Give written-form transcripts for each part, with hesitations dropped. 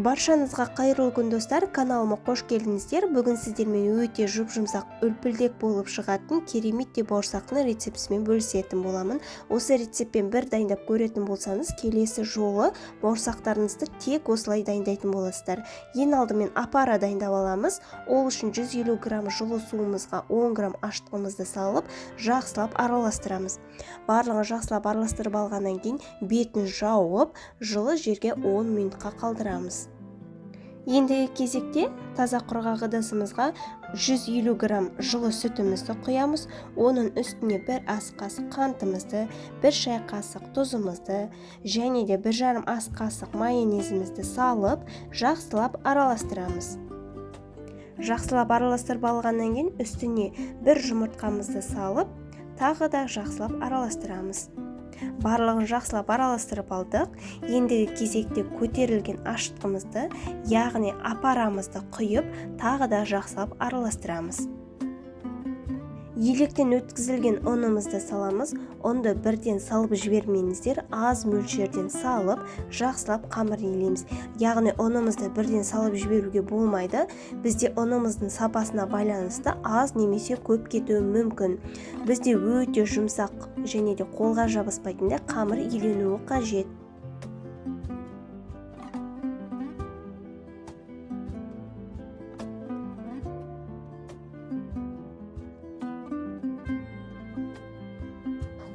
Баршаңызға қайырлы күн достар, каналыма қош келдіңіздер. Бүгін сіздермен өте жұп-жұмсақ үлпілдек болып шығатын керемет бауырсақтың рецептісімен бөлісетін боламын. Осы рецептпен бір дайындап көретін болсаңыз, келесі жолы бауырсақтарыңызды тек осылай дайындайтын боласыздар. Ең алдымен апара дайындап аламыз. Ол үшін 150 грамм жылы суымызға 10 грамм ашытқымызды салып, жақсылап араластырамыз. Барлығын жақсылап араластырып алғаннан кейін бетін жауып, жылы жерге 10 минутқа қалдырамыз. Ендігі кезекте таза құрғақ ыдысымызға 150 грамм жылы сүтімізді құямыз. Оның үстіне бір ас қасық қантымызды, бір шай қасық тұзымызды және де 1,5 ас қасық майонезімізді салып, жақсылап араластырамыз. Жақсылап араластырып алғаннан кейін үстіне бір жұмыртқамызды салып, тағы да жақсылап араластырамыз. Барлығын жақсылап араластырып алдық. Ендігі кезекте көтерілген ашытқымызды, яғни апарамызды құйып, тағы да жақсылап араластырамыз. Електен өткізілген ұнымызды саламыз. Ұнды бірден салып жібермеңіздер, аз мөлшерден салып, жақсылап қамыр илейміз. Яғни ұнымызды бірден салып жіберуге болмайды. Бізде ұнымыздың сапасына байланысты аз немесе көп кетуі мүмкін. Бізде өте жұмсақ және де қолға жабыспайтындай қамыр иленуі қажет.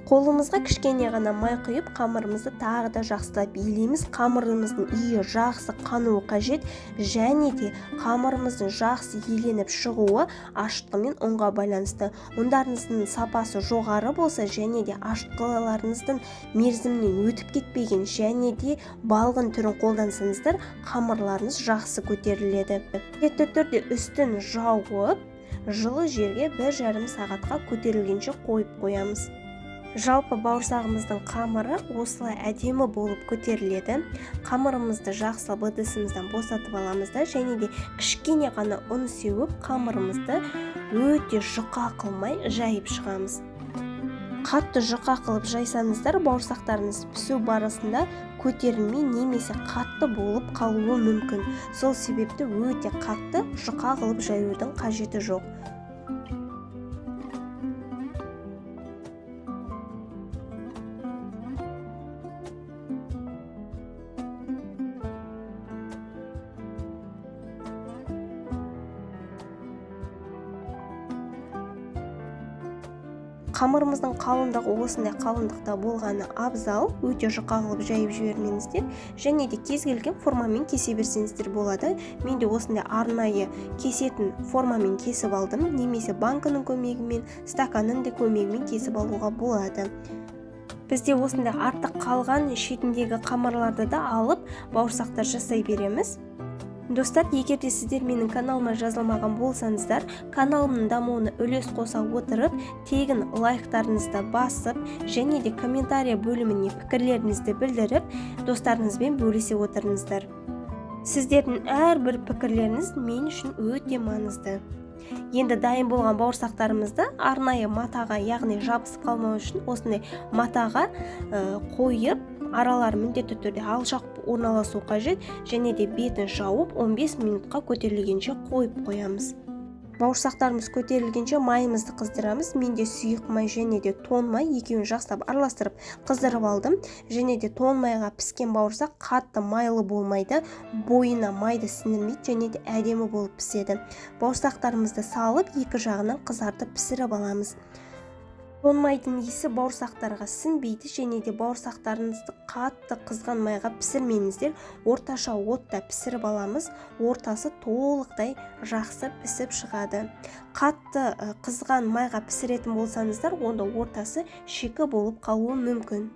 Қолымызға кішкене ғана май құйып, қамырымызды тағы да жақсылап илейміз. Қамырымыздың иі жақсы қануы қажет және де қамырымыздың жақсы иленіп шығуы ашытқымен ұнға байланысты. Ұндарыңыздың сапасы жоғары болса және де ашытқыларыңыздың мерзімінен өтіп кетпеген және де балғын түрін қолдансаңыздар, қамырларыңыз жақсы көтеріледі. Міндетті түрде үстін жауып, жылы жерге 1,5 сағатқа көтерілгенше қойып қоямыз. Жалпы бауырсағымыздың қамыры осылай әдемі болып көтеріледі. Қамырымызды жақсылап ыдысымыздан босатып аламыз да және де кішкене ғана ұн сеуіп, қамырымызды өте жұқа қылмай жайып шығамыз. Қатты жұқа қылып жайсаңыздар, бауырсақтарыңыз пісу барысында көтерілмей немесе қатты болып қалуы мүмкін. Сол себепті өте қатты жұқа қылып жаюдың қажеті жоқ. Қамырымыздың қалыңдығы осындай қалыңдықта болғаны абзал, өте жұқа қылып жайып жібермеңіздер және де кез келген формамен кесе берсеңіздер болады. Мен де осындай арнайы кесетін формамен кесіп алдым, немесе банкының көмегімен, стаканның да көмегімен кесіп алуға болады. Бізде осындай артық қалған шетіндегі қамырларды да алып, бауырсақтар жасай береміз. Достар, егер де сіздер менің каналыма жазылмаған болсаңыздар, каналымның дамуына үлес қоса отырып, тегін лайктарыңызды басып, және де комментария бөліміне пікірлеріңізді білдіріп, достарыңызбен бөлісе отырыңыздар. Сіздердің әрбір пікірлеріңіз мен үшін өте маңызды. Енді дайын болған бауырсақтарымызды арнайы матаға, яғни жабысып қалмау үшін осындай матаға қойып, аралары міндетті түрде алшақ орналасу қажет және де бетін жауып 15 минутқа көтерілгенше қойып қоямыз. Бауырсақтарымыз көтерілгенше майымызды қыздырамыз. Менде сұйық май және де тоң май екеуін жақсылап араластырып қыздырып алдым. Және де тоң майға піскен бауырсақ қатты майлы болмайды, бойына майды сіңірмейді және де әдемі болып піседі. Бауырсақтарымызды салып, екі жағынан қызартып пісіріп аламыз. Тоң майдың иісі бауырсақтарға сіңбейді және де бауырсақтарыңызды қатты қызған майға пісірмеңіздер, орташа отта пісіріп аламыз. Ортасы толықтай жақсы пісіп шығады. Қатты қызған майға пісіретін болсаңыздар, онда ортасы шикі болып қалуы мүмкін.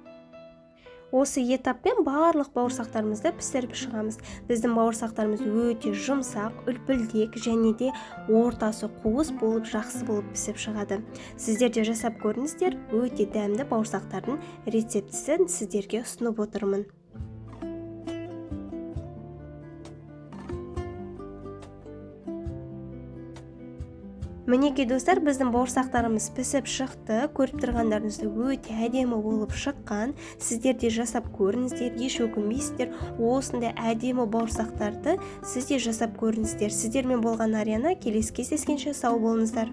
Осы этаппен барлық бауырсақтарымызды пісіріп шығамыз. Біздің бауырсақтарымыз өте жұмсақ, үлпілдек және де ортасы қуыс болып жақсы болып пісіп шығады. Сіздер де жасап көріңіздер, өте дәмді бауырсақтардың рецептісін сіздерге ұсынып отырмын. Мінекей достар, біздің бауырсақтарымыз пісіп шықты. Көріп тұрғандарыңыздай өте әдемі болып шыққан. Сіздер де жасап көріңіздер, еш өкінбейсіздер. Осындай әдемі бауырсақтарды сіз де жасап көріңіздер. Сіздермен болған Ариана. Келесі кездескенше сау болыңыздар.